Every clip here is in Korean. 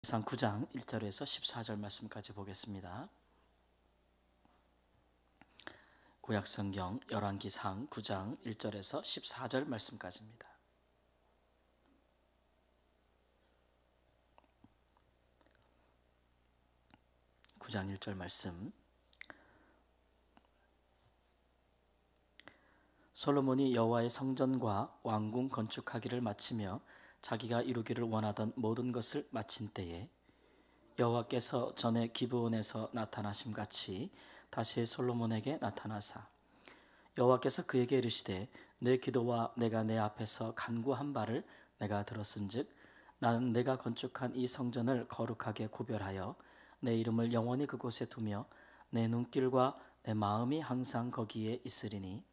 상 9장 1절에서 14절 말씀까지 보겠습니다. 구약성경 열왕기상 9장 1절에서 14절 말씀까지입니다. 구장 1절 말씀. 솔로몬이 여호와의 성전과 왕궁 건축하기를 마치며 자기가 이루기를 원하던 모든 것을 마친 때에 여호와께서 전에 기브온에서 나타나심 같이 다시 솔로몬에게 나타나사 여호와께서 그에게 이르시되 내 기도와 내가 내 앞에서 간구한 바를 내가 들었은즉 나는 내가 건축한 이 성전을 거룩하게 구별하여 내 이름을 영원히 그곳에 두며 내 눈길과 내 마음이 항상 거기에 있으리니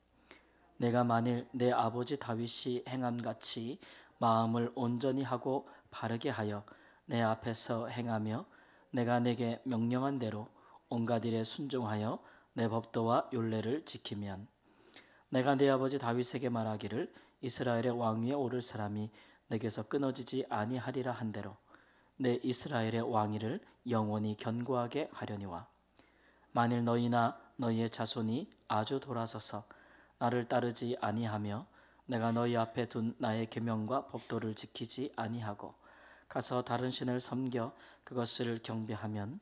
내가 만일 내 아버지 다윗이 행함같이 마음을 온전히 하고 바르게 하여 내 앞에서 행하며 내가 내게 명령한 대로 온갖 일에 순종하여 내 법도와 율례를 지키면 내가 내 아버지 다윗에게 말하기를 이스라엘의 왕 위에 오를 사람이 내게서 끊어지지 아니하리라 한 대로 내 이스라엘의 왕위를 영원히 견고하게 하려니와 만일 너희나 너희의 자손이 아주 돌아서서 나를 따르지 아니하며 내가 너희 앞에 둔 나의 계명과 법도를 지키지 아니하고 가서 다른 신을 섬겨 그것을 경배하면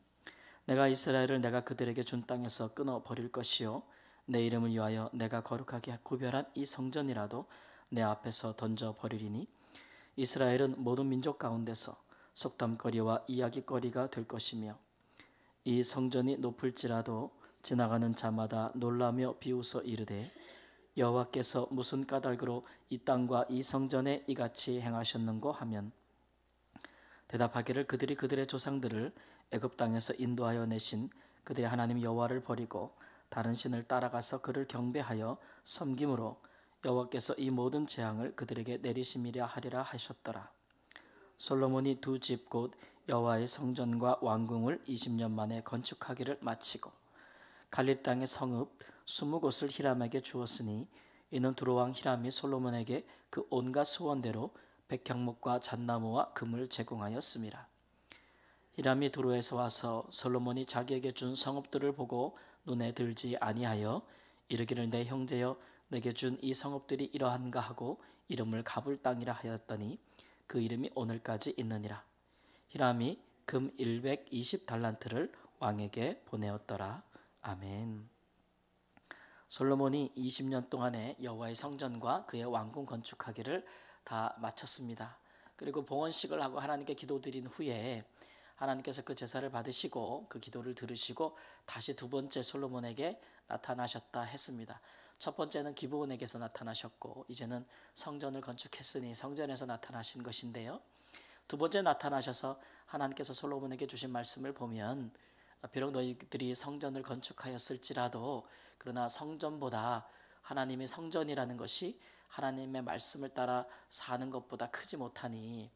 내가 이스라엘을 내가 그들에게 준 땅에서 끊어 버릴 것이요 내 이름을 위하여 내가 거룩하게 구별한 이 성전이라도 내 앞에서 던져 버리리니 이스라엘은 모든 민족 가운데서 속담거리와 이야기거리가 될 것이며 이 성전이 높을지라도 지나가는 자마다 놀라며 비웃어 이르되 여호와께서 무슨 까닭으로 이 땅과 이 성전에 이같이 행하셨는고 하면 대답하기를 그들이 그들의 조상들을 애굽 땅에서 인도하여 내신 그들의 하나님 여호와를 버리고 다른 신을 따라가서 그를 경배하여 섬김으로 여호와께서 이 모든 재앙을 그들에게 내리심이라 하리라 하셨더라. 솔로몬이 두 집 곧 여호와의 성전과 왕궁을 20년 만에 건축하기를 마치고 갈릴 땅의 성읍 20곳을 히람에게 주었으니 이는 두로왕 히람이 솔로몬에게 그 온갖 소원대로 백향목과 잣나무와 금을 제공하였습니다. 히람이 두로에서 와서 솔로몬이 자기에게 준 성읍들을 보고 눈에 들지 아니하여 이르기를 내 형제여 내게 준 이 성읍들이 이러한가 하고 이름을 가불 땅이라 하였더니 그 이름이 오늘까지 있느니라. 히람이 금 120달란트를 왕에게 보내었더라. 아멘. 솔로몬이 20년 동안에 여호와의 성전과 그의 왕궁 건축하기를 다 마쳤습니다. 그리고 봉헌식을 하고 하나님께 기도드린 후에 하나님께서 그 제사를 받으시고 그 기도를 들으시고 다시 두 번째 솔로몬에게 나타나셨다 했습니다. 첫 번째는 기브온에게서 나타나셨고 이제는 성전을 건축했으니 성전에서 나타나신 것인데요. 두 번째 나타나셔서 하나님께서 솔로몬에게 주신 말씀을 보면 비록 너희들이 성전을 건축하였을지라도 그러나 성전보다 하나님의 성전이라는 것이 하나님의 말씀을 따라 사는 것보다 크지 못하니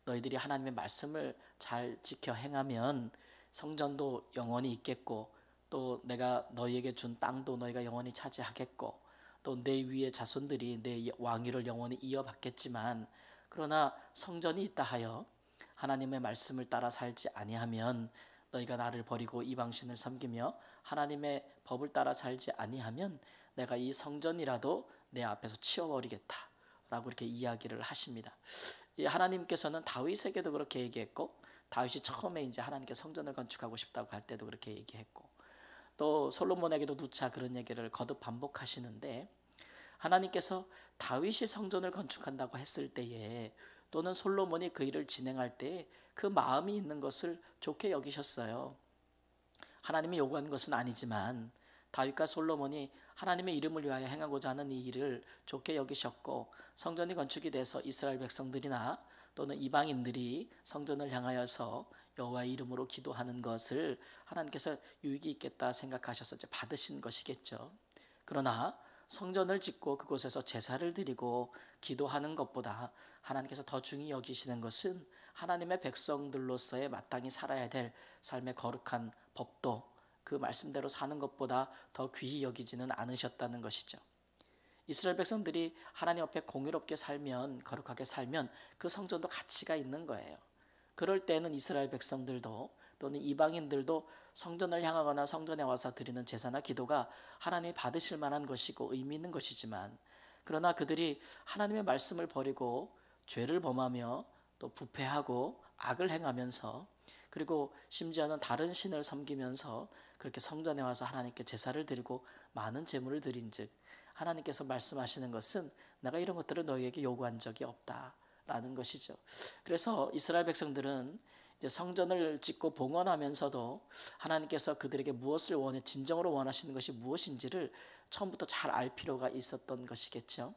너희들이 하나님의 말씀을 잘 지켜 행하면 성전도 영원히 있겠고 또 내가 너희에게 준 땅도 너희가 영원히 차지하겠고 또 내 위의 자손들이 내 왕위를 영원히 이어받겠지만 그러나 성전이 있다 하여 하나님의 말씀을 따라 살지 아니하면 너희가 나를 버리고 이방신을 섬기며 하나님의 법을 따라 살지 아니하면 내가 이 성전이라도 내 앞에서 치워버리겠다 라고 이렇게 이야기를 하십니다. 하나님께서는 다윗에게도 그렇게 얘기했고 다윗이 처음에 이제 하나님께 성전을 건축하고 싶다고 할 때도 그렇게 얘기했고 또 솔로몬에게도 누차 그런 얘기를 거듭 반복하시는데 하나님께서 다윗이 성전을 건축한다고 했을 때에 또는 솔로몬이 그 일을 진행할 때 그 마음이 있는 것을 좋게 여기셨어요. 하나님이 요구한 것은 아니지만 다윗과 솔로몬이 하나님의 이름을 위하여 행하고자 하는 이 일을 좋게 여기셨고 성전이 건축이 돼서 이스라엘 백성들이나 또는 이방인들이 성전을 향하여서 여호와의 이름으로 기도하는 것을 하나님께서 유익이 있겠다 생각하셔서 이제 받으신 것이겠죠. 그러나 성전을 짓고 그곳에서 제사를 드리고 기도하는 것보다 하나님께서 더 중히 여기시는 것은 하나님의 백성들로서의 마땅히 살아야 될 삶의 거룩한 법도 그 말씀대로 사는 것보다 더 귀히 여기지는 않으셨다는 것이죠. 이스라엘 백성들이 하나님 앞에 공의롭게 살면 거룩하게 살면 그 성전도 가치가 있는 거예요. 그럴 때는 이스라엘 백성들도 또는 이방인들도 성전을 향하거나 성전에 와서 드리는 제사나 기도가 하나님이 받으실 만한 것이고 의미 있는 것이지만, 그러나 그들이 하나님의 말씀을 버리고 죄를 범하며 또 부패하고 악을 행하면서, 그리고 심지어는 다른 신을 섬기면서 그렇게 성전에 와서 하나님께 제사를 드리고 많은 제물을 드린즉 하나님께서 말씀하시는 것은 내가 이런 것들을 너희에게 요구한 적이 없다라는 것이죠. 그래서 이스라엘 백성들은 이제 성전을 짓고 봉헌하면서도 하나님께서 그들에게 무엇을 진정으로 원하시는 것이 무엇인지를 처음부터 잘 알 필요가 있었던 것이겠죠.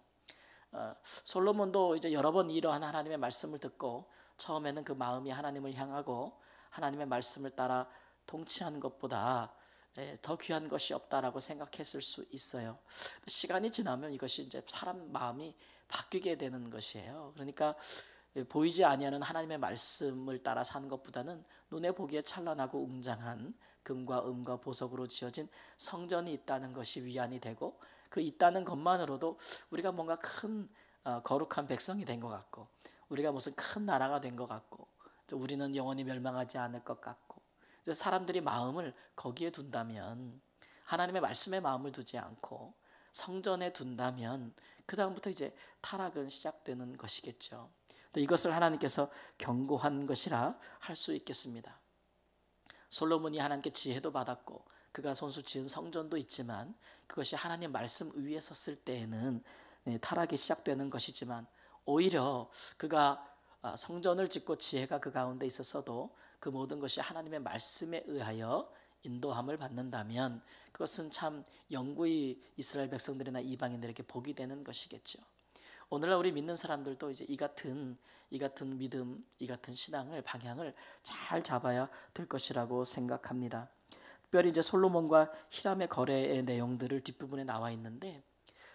솔로몬도 이제 여러 번 이러한 하나님의 말씀을 듣고 처음에는 그 마음이 하나님을 향하고 하나님의 말씀을 따라 통치하는 것보다 더 귀한 것이 없다라고 생각했을 수 있어요. 시간이 지나면 이것이 이제 사람 마음이 바뀌게 되는 것이에요. 그러니까 보이지 아니하는 하나님의 말씀을 따라 사는 것보다는 눈에 보기에 찬란하고 웅장한 금과 은과 보석으로 지어진 성전이 있다는 것이 위안이 되고, 그 있다는 것만으로도 우리가 뭔가 큰 거룩한 백성이 된 것 같고, 우리가 무슨 큰 나라가 된 것 같고, 우리는 영원히 멸망하지 않을 것 같고, 사람들이 마음을 거기에 둔다면, 하나님의 말씀에 마음을 두지 않고 성전에 둔다면 그 다음부터 이제 타락은 시작되는 것이겠죠. 이것을 하나님께서 경고한 것이라 할 수 있겠습니다. 솔로몬이 하나님께 지혜도 받았고 그가 손수 지은 성전도 있지만, 그것이 하나님 말씀 위에 섰을 때에는 타락이 시작되는 것이지만, 오히려 그가 성전을 짓고 지혜가 그 가운데 있었어도 그 모든 것이 하나님의 말씀에 의하여 인도함을 받는다면 그것은 참 영구히 이스라엘 백성들이나 이방인들에게 복이 되는 것이겠죠. 오늘날 우리 믿는 사람들도 이제 이 같은 믿음, 이 같은 신앙을 방향을 잘 잡아야 될 것이라고 생각합니다. 특별히 이제 솔로몬과 히람의 거래의 내용들을 뒷부분에 나와 있는데,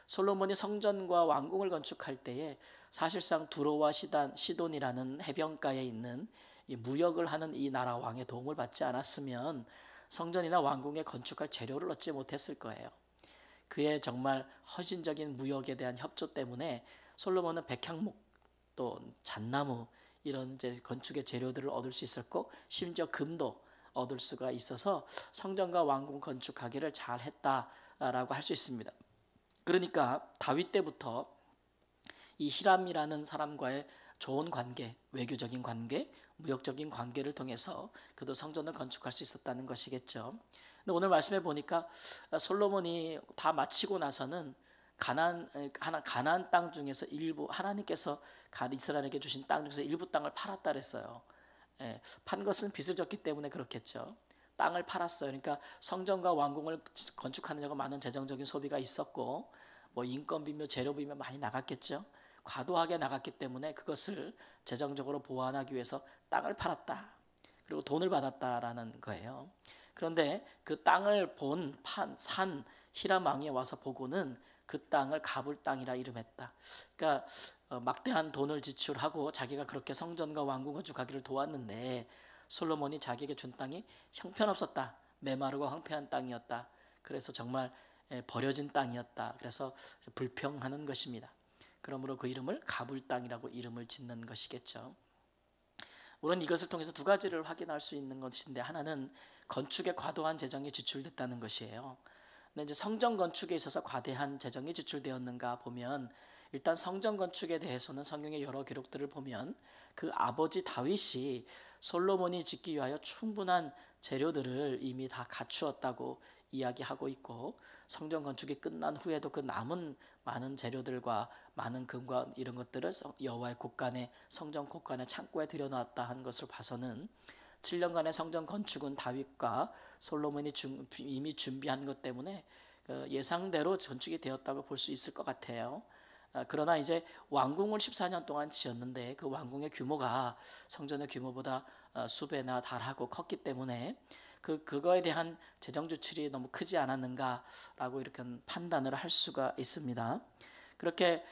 솔로몬이 성전과 왕궁을 건축할 때에 사실상 두로와 시돈이라는 해변가에 있는 이 무역을 하는 이 나라 왕의 도움을 받지 않았으면 성전이나 왕궁에 건축할 재료를 얻지 못했을 거예요. 그의 정말 헌신적인 무역에 대한 협조 때문에 솔로몬은 백향목 또 잣나무 이런 이제 건축의 재료들을 얻을 수 있었고, 심지어 금도 얻을 수가 있어서 성전과 왕궁 건축하기를 잘 했다라고 할 수 있습니다. 그러니까 다윗 때부터 이 히람이라는 사람과의 좋은 관계, 외교적인 관계, 무역적인 관계를 통해서 그도 성전을 건축할 수 있었다는 것이겠죠. 근데 오늘 말씀해 보니까 솔로몬이 다 마치고 나서는 가나안 땅 중에서 일부, 하나님께서 이스라엘에게 주신 땅 중에서 일부 땅을 팔았다 그랬어요. 판 것은 빚을 졌기 때문에 그렇겠죠. 땅을 팔았어요. 그러니까 성전과 왕궁을 건축하느냐고 많은 재정적인 소비가 있었고, 뭐 인건비며 재료비며 많이 나갔겠죠. 과도하게 나갔기 때문에 그것을 재정적으로 보완하기 위해서 땅을 팔았다. 그리고 돈을 받았다라는 거예요. 그런데 그 땅을 산 히람 왕이 와서 보고는 그 땅을 가불 땅이라 이름했다. 그러니까 막대한 돈을 지출하고 자기가 그렇게 성전과 왕궁 건축하기를 도왔는데 솔로몬이 자기에게 준 땅이 형편없었다. 메마르고 황폐한 땅이었다. 그래서 정말 버려진 땅이었다. 그래서 불평하는 것입니다. 그러므로 그 이름을 가불 땅이라고 이름을 짓는 것이겠죠. 우리는 이것을 통해서 두 가지를 확인할 수 있는 것인데, 하나는 건축에 과도한 재정이 지출됐다는 것이에요. 근데 이제 성전 건축에 있어서 과대한 재정이 지출되었는가 보면, 일단 성전 건축에 대해서는 성경의 여러 기록들을 보면 그 아버지 다윗이 솔로몬이 짓기 위하여 충분한 재료들을 이미 다 갖추었다고 이야기하고 있고, 성전 건축이 끝난 후에도 그 남은 많은 재료들과 많은 금과 이런 것들을 여호와의 곳간에, 성전 곳간에 창고에 들여놨다 한 것을 봐서는 7년간의 성전 건축은 다윗과 솔로몬이 이미 준비한 것 때문에 예상대로 건축이 되었다고 볼 수 있을 것 같아요. 그러나 이제 왕궁을 14년 동안 지었는데 그 왕궁의 규모가 성전의 규모보다 수배나 달하고 컸기 때문에 그거에 대한 재정 지출이 너무 크지 않았는가라고 이렇게 판단을 할 수가 있습니다. 그렇게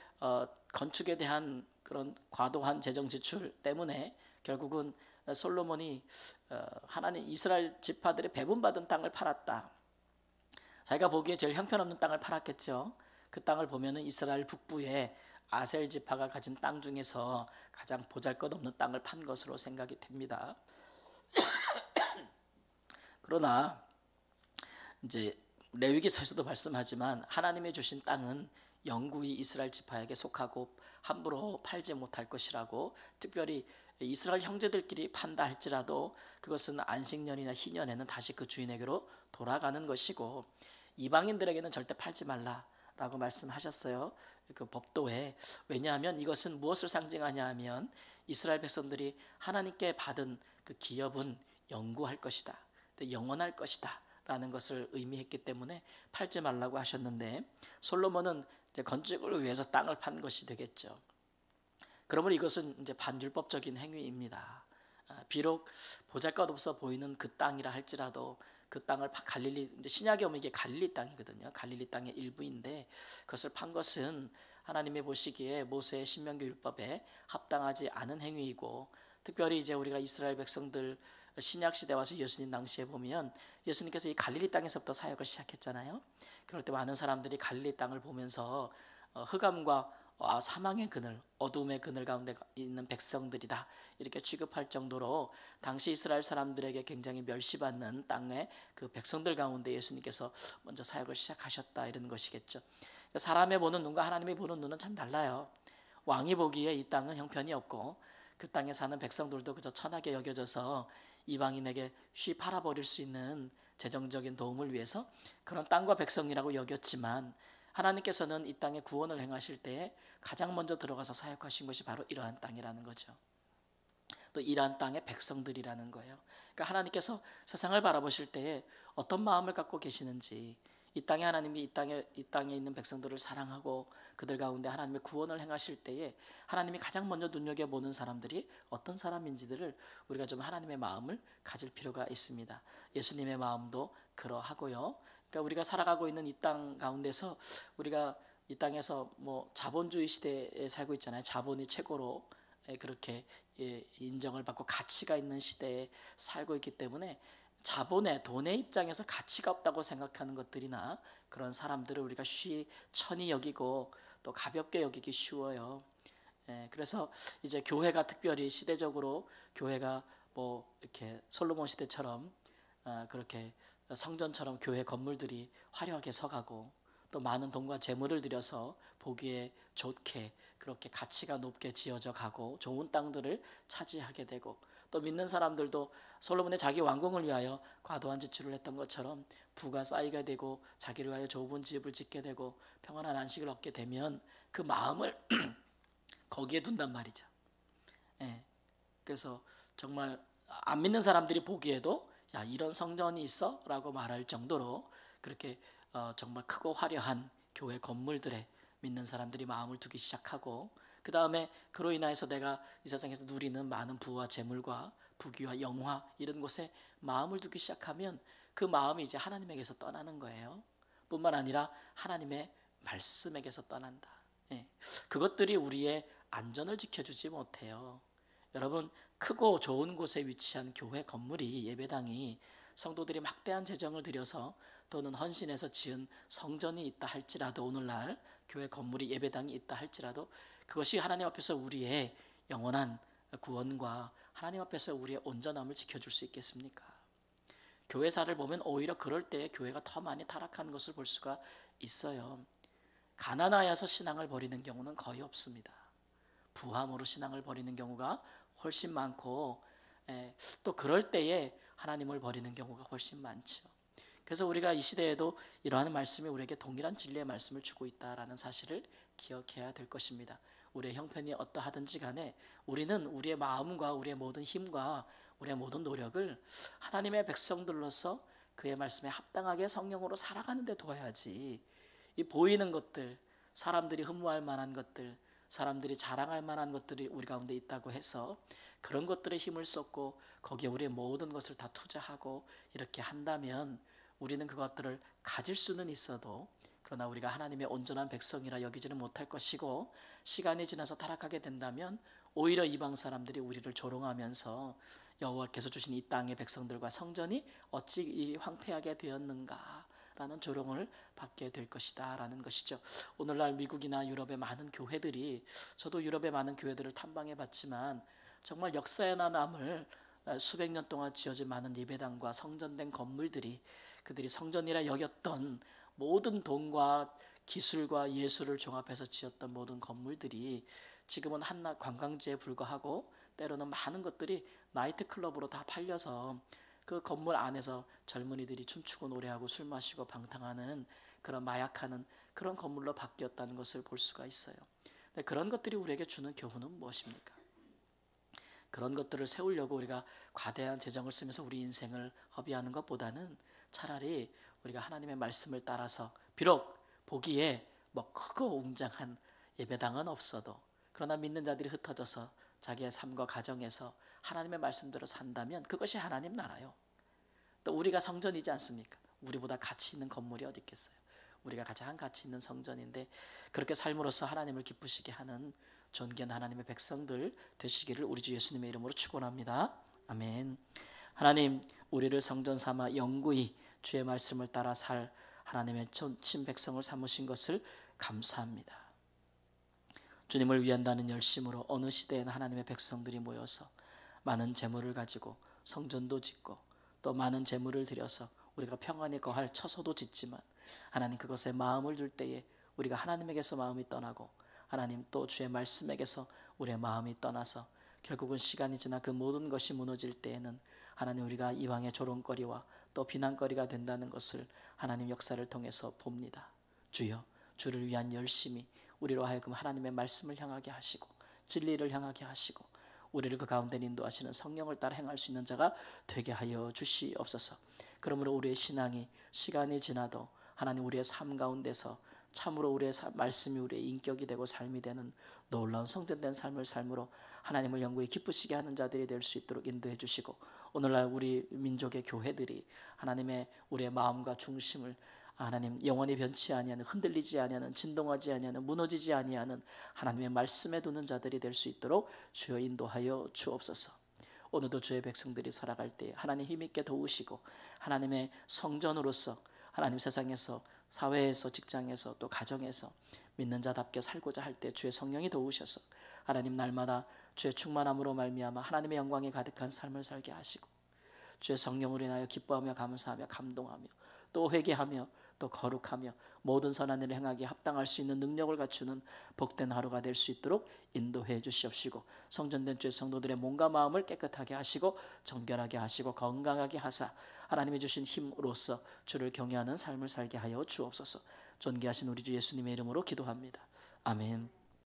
건축에 대한 그런 과도한 재정 지출 때문에 결국은 솔로몬이 하나님 이스라엘 지파들이 배분받은 땅을 팔았다. 자기가 보기에 제일 형편없는 땅을 팔았겠죠. 그 땅을 보면은 이스라엘 북부에 아셀 지파가 가진 땅 중에서 가장 보잘것없는 땅을 판 것으로 생각이 됩니다. 그러나 이제 레위기서에서도 말씀하지만 하나님이 주신 땅은 영구히 이스라엘 지파에게 속하고 함부로 팔지 못할 것이라고, 특별히 이스라엘 형제들끼리 판다 할지라도 그것은 안식년이나 희년에는 다시 그 주인에게로 돌아가는 것이고, 이방인들에게는 절대 팔지 말라라고 말씀하셨어요. 그 법도에. 왜냐하면 이것은 무엇을 상징하냐 하면 이스라엘 백성들이 하나님께 받은 그 기업은 영구할 것이다, 영원할 것이다 라는 것을 의미했기 때문에 팔지 말라고 하셨는데, 솔로몬은 이제 건축을 위해서 땅을 판 것이 되겠죠. 그러면 이것은 이제 반율법적인 행위입니다. 비록 보잘것없어 보이는 그 땅이라 할지라도 그 땅을 갈릴리, 신약에 오면 이게 갈릴리 땅이거든요. 갈릴리 땅의 일부인데 그것을 판 것은 하나님이 보시기에 모세의 신명기 율법에 합당하지 않은 행위이고, 특별히 이제 우리가 이스라엘 백성들 신약 시대 와서 예수님 당시에 보면 예수님께서 이 갈릴리 땅에서부터 사역을 시작했잖아요. 그럴 때 많은 사람들이 갈릴리 땅을 보면서 흑암과 사망의 그늘, 어둠의 그늘 가운데 있는 백성들이다 이렇게 취급할 정도로 당시 이스라엘 사람들에게 굉장히 멸시받는 땅의 그 백성들 가운데 예수님께서 먼저 사역을 시작하셨다 이런 것이겠죠. 사람의 보는 눈과 하나님이 보는 눈은 참 달라요. 왕이 보기에 이 땅은 형편이 없고 그 땅에 사는 백성들도 그저 천하게 여겨져서 이방인에게 쉬 팔아버릴 수 있는 재정적인 도움을 위해서 그런 땅과 백성이라고 여겼지만, 하나님께서는 이 땅에 구원을 행하실 때에 가장 먼저 들어가서 사역하신 것이 바로 이러한 땅이라는 거죠. 또 이러한 땅의 백성들이라는 거예요. 그러니까 하나님께서 세상을 바라보실 때에 어떤 마음을 갖고 계시는지, 이 땅에 하나님이 이 땅에 있는 백성들을 사랑하고 그들 가운데 하나님의 구원을 행하실 때에 하나님이 가장 먼저 눈여겨보는 사람들이 어떤 사람인지들을 우리가 좀 하나님의 마음을 가질 필요가 있습니다. 예수님의 마음도 그러하고요. 그러니까 우리가 살아가고 있는 이 땅 가운데서 우리가 이 땅에서 뭐 자본주의 시대에 살고 있잖아요. 자본이 최고로 그렇게 인정을 받고 가치가 있는 시대에 살고 있기 때문에 자본의, 돈의 입장에서 가치가 없다고 생각하는 것들이나 그런 사람들을 우리가 천히 여기고 또 가볍게 여기기 쉬워요. 그래서 이제 교회가 특별히 시대적으로 교회가 뭐 이렇게 솔로몬 시대처럼 그렇게 성전처럼 교회 건물들이 화려하게 서가고 또 많은 돈과 재물을 들여서 보기에 좋게 그렇게 가치가 높게 지어져 가고 좋은 땅들을 차지하게 되고, 또 믿는 사람들도 솔로몬의 자기 왕궁을 위하여 과도한 지출을 했던 것처럼 부가 쌓이게 되고 자기를 위하여 좁은 집을 짓게 되고 평안한 안식을 얻게 되면 그 마음을 거기에 둔단 말이죠. 그래서 정말 안 믿는 사람들이 보기에도 야, 이런 성전이 있어? 라고 말할 정도로 그렇게 정말 크고 화려한 교회 건물들에 믿는 사람들이 마음을 두기 시작하고, 그 다음에 그로 인하여서 내가 이 세상에서 누리는 많은 부와 재물과 부귀와 영화 이런 곳에 마음을 두기 시작하면 그 마음이 이제 하나님에게서 떠나는 거예요. 뿐만 아니라 하나님의 말씀에게서 떠난다. 그것들이 우리의 안전을 지켜주지 못해요. 여러분, 크고 좋은 곳에 위치한 교회 건물이, 예배당이 성도들이 막대한 재정을 들여서 또는 헌신해서 지은 성전이 있다 할지라도, 오늘날 교회 건물이, 예배당이 있다 할지라도 그것이 하나님 앞에서 우리의 영원한 구원과 하나님 앞에서 우리의 온전함을 지켜줄 수 있겠습니까? 교회사를 보면 오히려 그럴 때 교회가 더 많이 타락하는 것을 볼 수가 있어요. 가난하여서 신앙을 버리는 경우는 거의 없습니다. 부함으로 신앙을 버리는 경우가 훨씬 많고, 또 그럴 때에 하나님을 버리는 경우가 훨씬 많죠. 그래서 우리가 이 시대에도 이러한 말씀이 우리에게 동일한 진리의 말씀을 주고 있다라는 사실을 기억해야 될 것입니다. 우리의 형편이 어떠하든지 간에 우리는 우리의 마음과 우리의 모든 힘과 우리의 모든 노력을 하나님의 백성들로서 그의 말씀에 합당하게 성령으로 살아가는 데 도와야지, 이 보이는 것들, 사람들이 흠모할 만한 것들, 사람들이 자랑할 만한 것들이 우리 가운데 있다고 해서 그런 것들에 힘을 쏟고 거기에 우리의 모든 것을 다 투자하고 이렇게 한다면 우리는 그것들을 가질 수는 있어도 그러나 우리가 하나님의 온전한 백성이라 여기지는 못할 것이고, 시간이 지나서 타락하게 된다면 오히려 이방 사람들이 우리를 조롱하면서 여호와께서 주신 이 땅의 백성들과 성전이 어찌 이 황폐하게 되었는가 라는 조롱을 받게 될 것이다 라는 것이죠. 오늘날 미국이나 유럽의 많은 교회들이, 저도 유럽의 많은 교회들을 탐방해 봤지만 정말 역사에나 남을 수백 년 동안 지어진 많은 예배당과 성전된 건물들이, 그들이 성전이라 여겼던 모든 돈과 기술과 예술을 종합해서 지었던 모든 건물들이 지금은 한낱 관광지에 불과하고, 때로는 많은 것들이 나이트클럽으로 다 팔려서 그 건물 안에서 젊은이들이 춤추고 노래하고 술 마시고 방탕하는, 그런 마약하는 그런 건물로 바뀌었다는 것을 볼 수가 있어요. 근데 그런 것들이 우리에게 주는 교훈은 무엇입니까? 그런 것들을 세우려고 우리가 과대한 재정을 쓰면서 우리 인생을 허비하는 것보다는 차라리 우리가 하나님의 말씀을 따라서, 비록 보기에 뭐 크고 웅장한 예배당은 없어도, 그러나 믿는 자들이 흩어져서 자기의 삶과 가정에서 하나님의 말씀대로 산다면 그것이 하나님 나라요. 또 우리가 성전이지 않습니까? 우리보다 가치 있는 건물이 어디 있겠어요? 우리가 가장 가치 있는 성전인데, 그렇게 삶으로써 하나님을 기쁘시게 하는 존귀한 하나님의 백성들 되시기를 우리 주 예수님의 이름으로 축원합니다. 아멘. 하나님, 우리를 성전 삼아 영구히 주의 말씀을 따라 살 하나님의 친 백성을 삼으신 것을 감사합니다. 주님을 위한다는 열심으로 어느 시대에는 하나님의 백성들이 모여서 많은 재물을 가지고 성전도 짓고 또 많은 재물을 들여서 우리가 평안히 거할 처소도 짓지만, 하나님 그것에 마음을 둘 때에 우리가 하나님에게서 마음이 떠나고 하나님 또 주의 말씀에게서 우리의 마음이 떠나서 결국은 시간이 지나 그 모든 것이 무너질 때에는 하나님 우리가 이방의 조롱거리와 또 비난거리가 된다는 것을 하나님 역사를 통해서 봅니다. 주여, 주를 위한 열심이 우리로 하여금 하나님의 말씀을 향하게 하시고 진리를 향하게 하시고 우리를 그 가운데 인도하시는 성령을 따라 행할 수 있는 자가 되게 하여 주시옵소서. 그러므로 우리의 신앙이 시간이 지나도 하나님 우리의 삶 가운데서 참으로 우리의 말씀이 우리의 인격이 되고 삶이 되는 놀라운 성전된 삶을 삶으로 하나님을 영구히 기쁘시게 하는 자들이 될 수 있도록 인도해 주시고, 오늘날 우리 민족의 교회들이 하나님의 우리의 마음과 중심을 하나님 영원히 변치 아니하는, 흔들리지 아니하는, 진동하지 아니하는, 무너지지 아니하는 하나님의 말씀에 두는 자들이 될 수 있도록 주여 인도하여 주옵소서. 오늘도 주의 백성들이 살아갈 때 하나님 힘있게 도우시고 하나님의 성전으로서 하나님 세상에서, 사회에서, 직장에서, 또 가정에서 믿는 자답게 살고자 할 때 주의 성령이 도우셔서 하나님 날마다 주의 충만함으로 말미암아 하나님의 영광이 가득한 삶을 살게 하시고, 주의 성령으로 인하여 기뻐하며 감사하며 감동하며 또 회개하며 또 거룩하며 모든 선한 일을 행하기에 합당할 수 있는 능력을 갖추는 복된 하루가 될 수 있도록 인도해 주시옵시고, 성전된 주의 성도들의 몸과 마음을 깨끗하게 하시고 정결하게 하시고 건강하게 하사 하나님이 주신 힘으로써 주를 경외하는 삶을 살게 하여 주옵소서. 존귀하신 우리 주 예수님의 이름으로 기도합니다. 아멘.